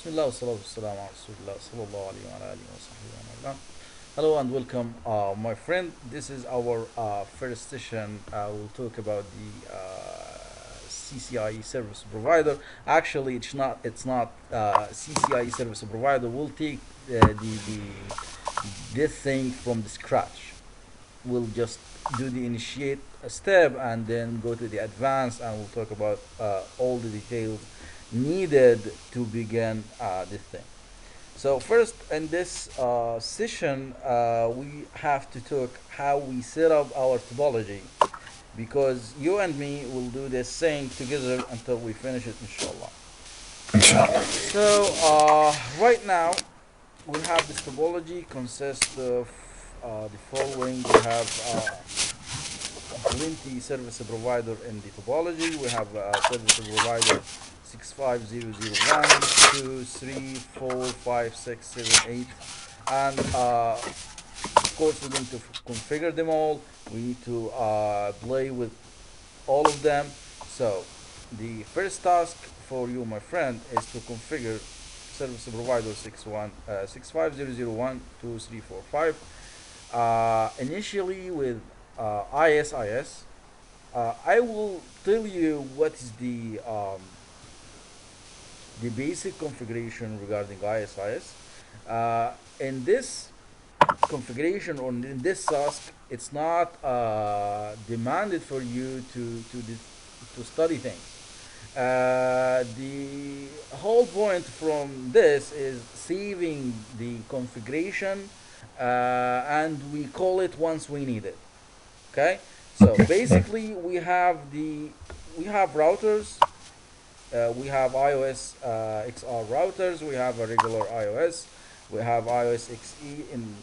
بسم الله والصلاة والسلام على رسول الله صلى الله عليه وعلى آله وصحبه ومن والاه. Hello and welcome, my friend. This is our first session. We'll talk about the CCIE service provider. Actually, it's not CCIE service provider. We'll take the this thing from the scratch. We'll just do the initiate step and then go to the advanced, and we'll talk about all the details needed to begin this thing. So first, in this session, we have to talk how we set up our topology, because you and me will do this thing together until we finish it, inshallah. Inshallah. So right now, we have this topology consists of the following. We have plenty service provider in the topology. We have service provider 65001, 2, 3, 4, 5, 6, 7, 8, and of course we're going to configure them all. We need to play with all of them. So the first task for you, my friend, is to configure service provider 65001, 2, 3, 4, 5. Initially with ISIS. I will tell you what is the basic configuration regarding ISIS. In this configuration, or in this task, it's not demanded for you to study things. The whole point from this is saving the configuration, and we call it once we need it. Okay, so Okay. basically we have routers. We have iOS XR routers. We have a regular iOS. We have iOS XE, and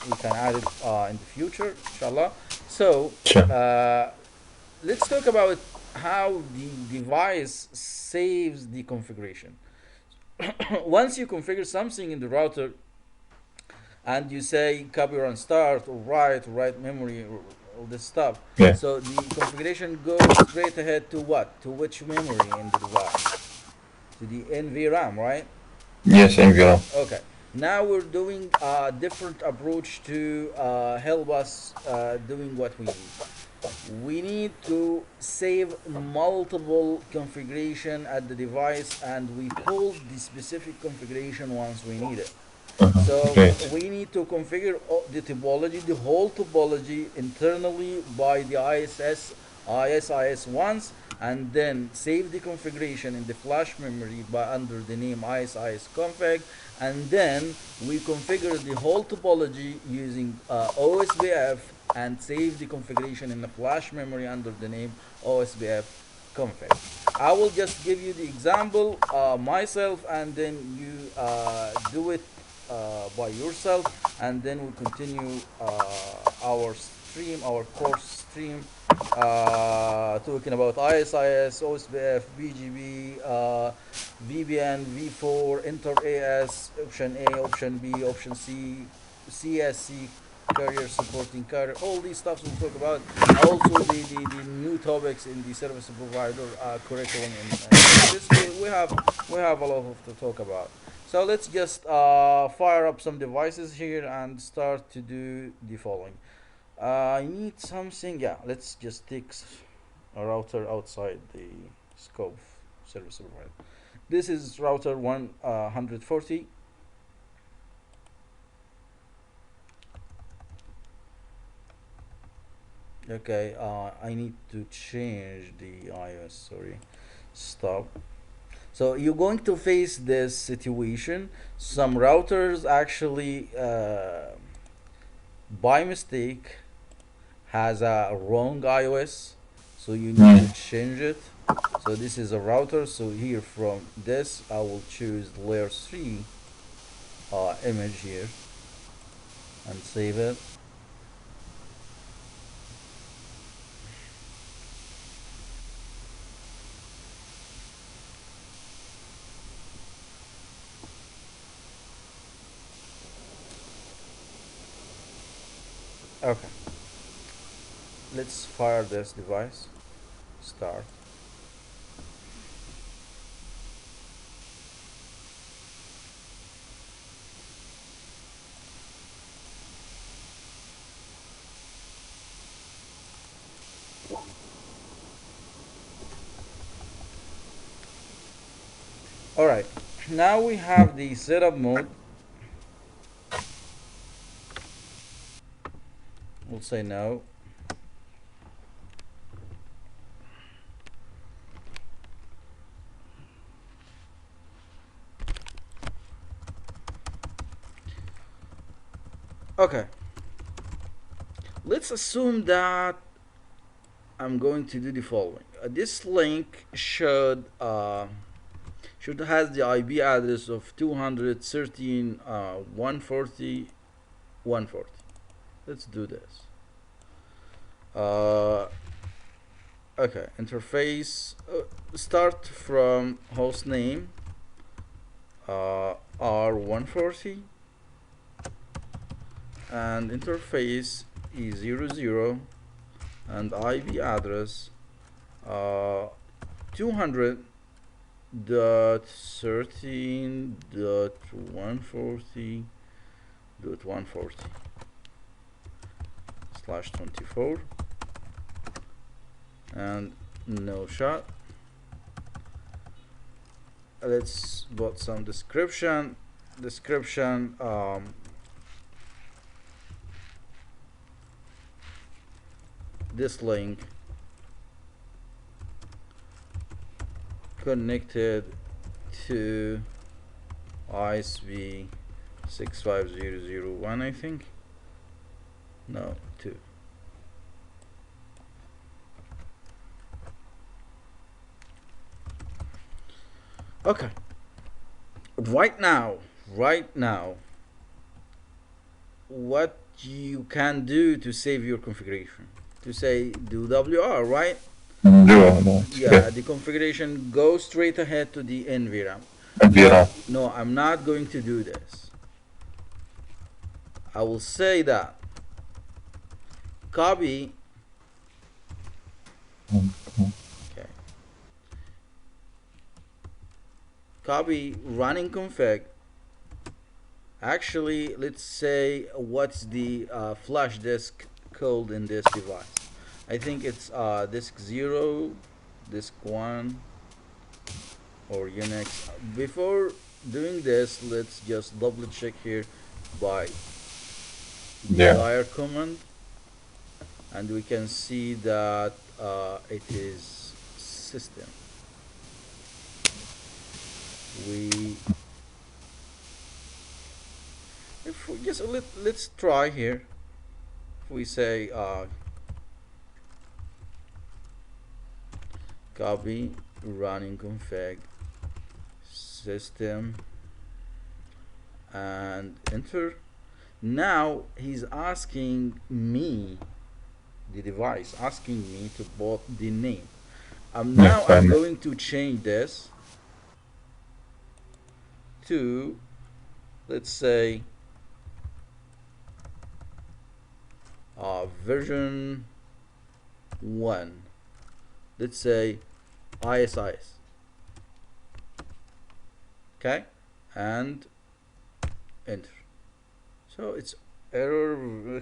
we can add it in the future, inshallah. So Sure. let's talk about how the device saves the configuration. Once you configure something in the router and you say copy run start or write memory or all this stuff, Yeah. so the configuration goes straight ahead to what? To which memory in the device? To the NVRAM, right? Yes, NVR. Okay. Now we're doing a different approach to help us doing what we need. We need to save multiple configuration at the device, and we pull the specific configuration once we need it. So Great. we need to configure the topology, the whole topology internally by the ISIS once, and then save the configuration in the flash memory by under the name ISIS config, and then we configure the whole topology using OSPF and save the configuration in the flash memory under the name OSPF config. I will just give you the example myself, and then you do it by yourself, and then we'll continue our stream, our course stream, talking about ISIS, OSPF, BGB, VPN, V4, Inter AS, option A, option B, option C, CSC, carrier supporting carrier, all these stuffs we'll talk about. Also the new topics in the service provider curriculum, and basically we have a lot to talk about. So let's just fire up some devices here and start to do the following. I need something. Yeah, let's just take a router outside the scope service provider. This is router 140. Okay, I need to change the iOS. Sorry, stop. So you're going to face this situation. Some routers actually, by mistake, has a wrong iOS, so you need to change it. So this is a router. So here from this, I will choose layer 3 image here and save it. Okay, let's fire this device. Start. Alright, now we have the setup mode. We'll say no. Okay, let's assume that I'm going to do the following. This link should has the IP address of 213 140 140. Let's do this. Okay, interface, start from host name R140, and interface E00, and IP address 200.13.140.140/24, and no shot. Let's put some description. This link connected to ISP 65001, I think. No, 2. Okay. Right now, what you can do to save your configuration, to say do WR, right? Yeah, the configuration goes straight ahead to the NVRAM. No, I'm not going to do this. I will say that copy. Okay. Copy running config. Actually, let's say what's the flash disk called in this device. I think it's disk 0, disk 1, or Unix. Before doing this, let's just double check here by dir command, and we can see that it is system. If we just let's try here. If we say copy running config system and enter. Now he's asking me, the device asking me to put the name. Now I'm going to change this to, let's say, version 1. Let's say ISIS. Okay, and enter. So it's error.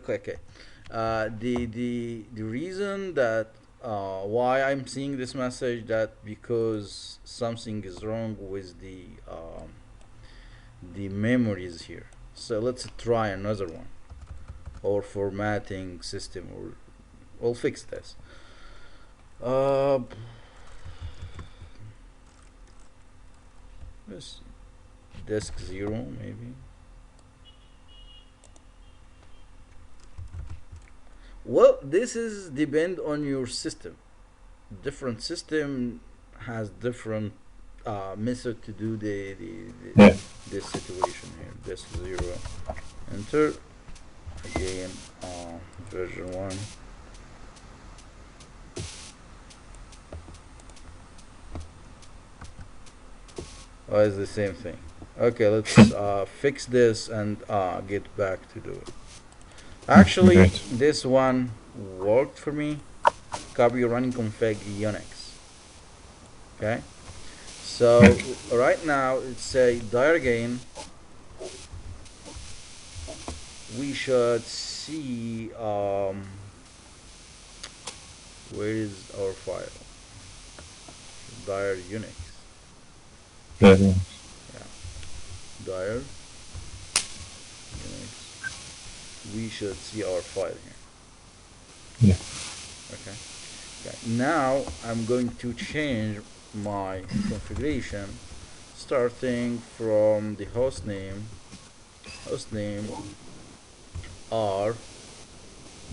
Okay. The reason that why I'm seeing this message, that because something is wrong with the memories here. So let's try another one, or formatting system, or we'll fix this. This disk 0 maybe. Well, this is depend on your system. Different system has different method to do this situation here. Disk 0, enter again, version 1. Oh, it's the same thing. Okay, let's fix this and get back to do it. Actually, this one worked for me. Copy running config Unix. Okay, so right now let's say dir again. We should see where is our file? Dir Unix. Yes. Yeah, dire Unix. We should see our file here. Yeah. Okay. Okay. Now I'm going to change my configuration, starting from the host name r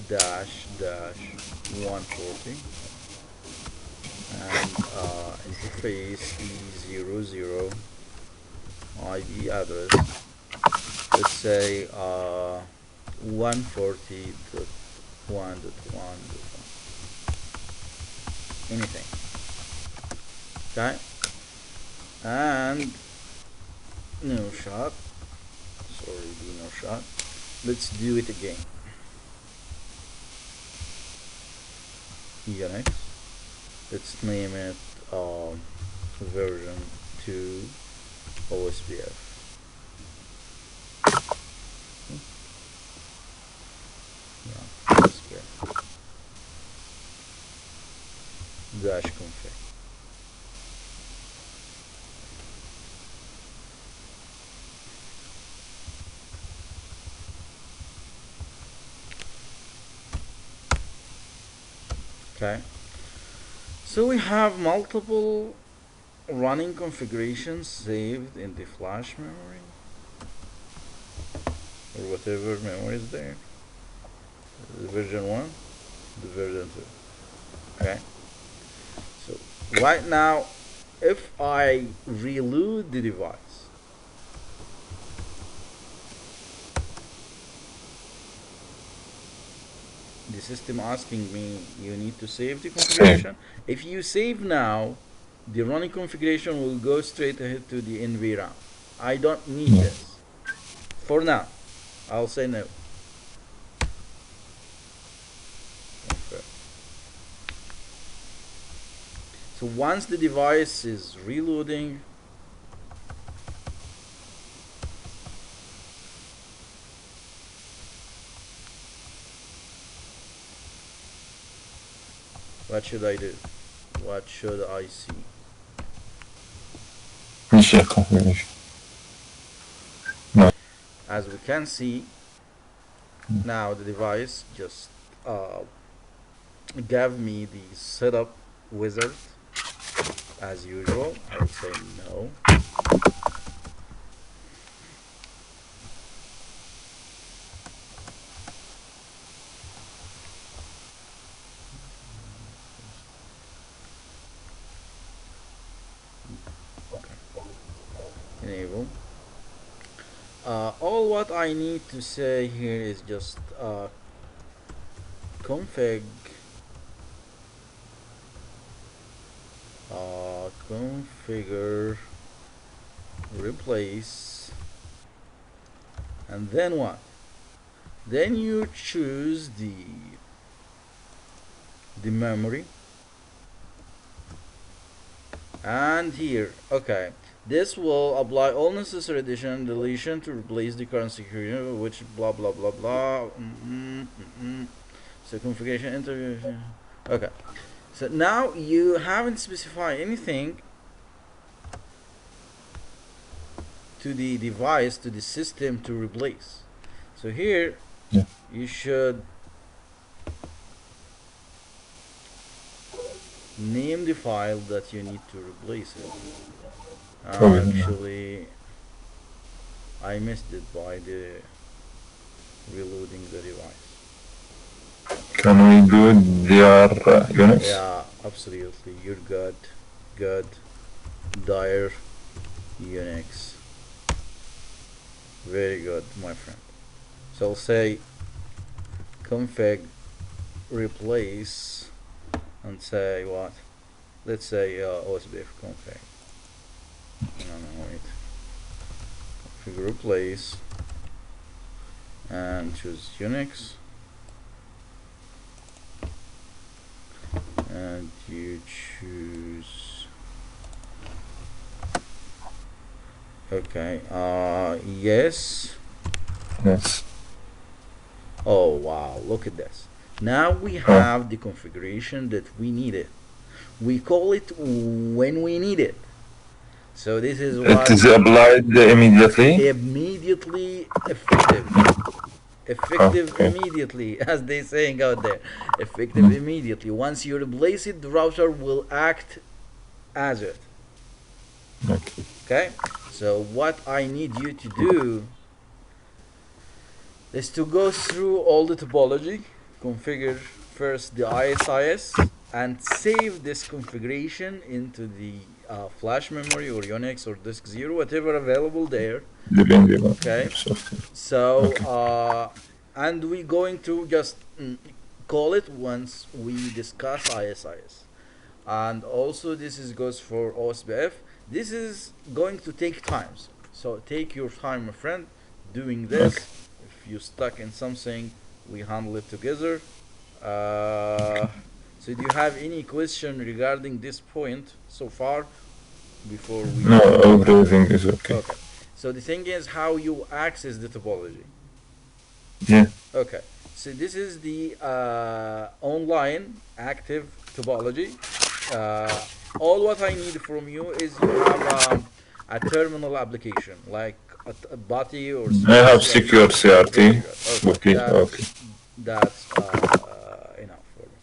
dash dash 140 and interface E00 IP address. Let's say 140.1.1.1, anything. Okay, and no shot. Sorry, no shot. Let's do it again. Unix. Let's name it version 2 OSPF. Yeah, OSPF dash config. Okay, so we have multiple running configurations saved in the flash memory or whatever memory is there. The version 1, the version 2. Okay, so right now if I reload the device, the system asking me you need to save the Same. configuration. If you save now, the running configuration will go straight ahead to the NVRAM. I don't need Yeah. this for now. I'll say no. Okay. So once the device is reloading, what should I do? What should I see? Initial configuration. No. As we can see, now the device just uh, gave me the setup wizard as usual. I will say no. Enable. All what I need to say here is just config configure replace, and then what? Then you choose the memory, and here, okay, this will apply all necessary addition and deletion to replace the current security, which blah blah blah blah. So configuration enter. Okay, so now you haven't specified anything to the device, to the system to replace. So here Yeah. you should name the file that you need to replace it. Probably. Actually, I missed it by the reloading the device. Can we do DR Unix? Yeah, absolutely. You're good. Good. Dire Unix. Very good, my friend. So I'll say config replace and say what? Let's say OSBF config. No, wait. Config replace and choose Unix. And you choose, okay, yes. Yes. Oh wow, look at this. Now we have the configuration that we needed. We call it when we need it. So this is It what is applied immediately. immediately effective. Effective Okay. immediately, as they saying out there. Effective immediately. Once you replace it, the router will act as it. Okay. Okay? So what I need you to do is to go through all the topology, configure first the ISIS, and save this configuration into the flash memory or Unix or disk 0, whatever available there. Depending on Okay? your software. So, Okay. and we're going to just call it once we discuss ISIS. And also this is goes for OSPF. This is going to take times. So take your time, my friend, doing Okay. this. If you're stuck in something, we handle it together. Okay. So do you have any question regarding this point so far before we No, go? everything is okay. Okay. So the thing is how you access the topology. Yeah. Okay. So this is the online active topology. All what I need from you is you have a terminal application like a butty or I have switch. secure Very CRT. good. Okay, Okay. Okay. that's enough for me.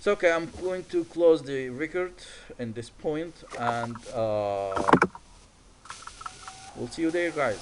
So okay, I'm going to close the record in this point, and we'll see you there, guys.